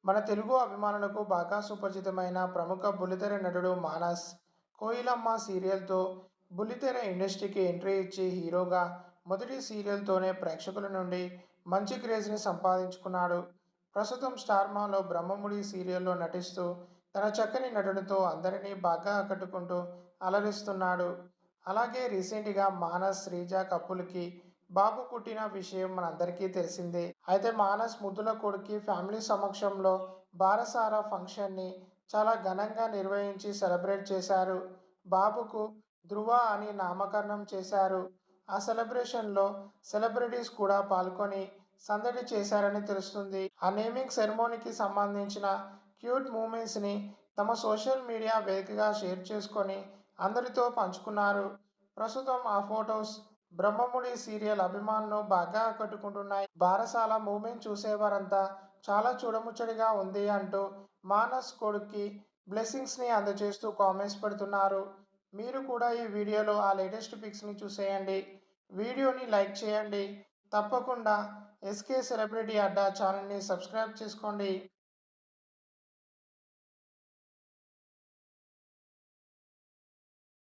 మన తెలుగు అభిమానులకు బాగా సుపరిచితమైన ప్రముఖ బుల్లితెర నటుడు మానస్ కోయిలమ్మ సీరియల్తో బుల్లితెర ఇండస్ట్రీకి ఎంట్రీ ఇచ్చి హీరోగా మొదటి సీరియల్తోనే ప్రేక్షకుల నుండి మంచి క్రేజ్ని సంపాదించుకున్నాడు. ప్రస్తుతం స్టార్మాలో బ్రహ్మముడి సీరియల్లో నటిస్తూ తన చక్కని నటనతో అందరినీ బాగా ఆకట్టుకుంటూ అలరిస్తున్నాడు. అలాగే రీసెంట్గా మానస్ శ్రీజ కపుల్కి బాబు పుట్టిన విషయం మనందరికీ తెలిసిందే. అయితే మానస్ ముద్దుల కొడుక్కి ఫ్యామిలీ సమక్షంలో బారసాల ఫంక్షన్ని చాలా ఘనంగా నిర్వహించి సెలబ్రేట్ చేశారు. బాబుకు ధ్రువ అని నామకరణం చేశారు. ఆ సెలబ్రేషన్లో సెలబ్రిటీస్ కూడా పాల్గొని సందడి చేశారని తెలుస్తుంది. ఆ నేమింగ్ సెరమోనీకి సంబంధించిన క్యూట్ మూమెంట్స్ని తమ సోషల్ మీడియా వేదికగా షేర్ చేసుకొని అందరితో పంచుకున్నారు. ప్రస్తుతం ఆ ఫొటోస్ బ్రహ్మముడి సీరియల్ అభిమానులను బాగా ఆకట్టుకుంటున్నాయి. బారసాల మూమెంట్ చూసేవారంతా చాలా చూడముచ్చటగా ఉంది అంటూ మానస్ కొడుక్కి బ్లెస్సింగ్స్ని అందజేస్తూ కామెంట్స్ పెడుతున్నారు. మీరు కూడా ఈ వీడియోలో ఆ లేటెస్ట్ పిక్స్ని చూసేయండి. వీడియోని లైక్ చేయండి. తప్పకుండా ఎస్కే సెలబ్రిటీ అడ్డా ఛానల్ని సబ్స్క్రైబ్ చేసుకోండి.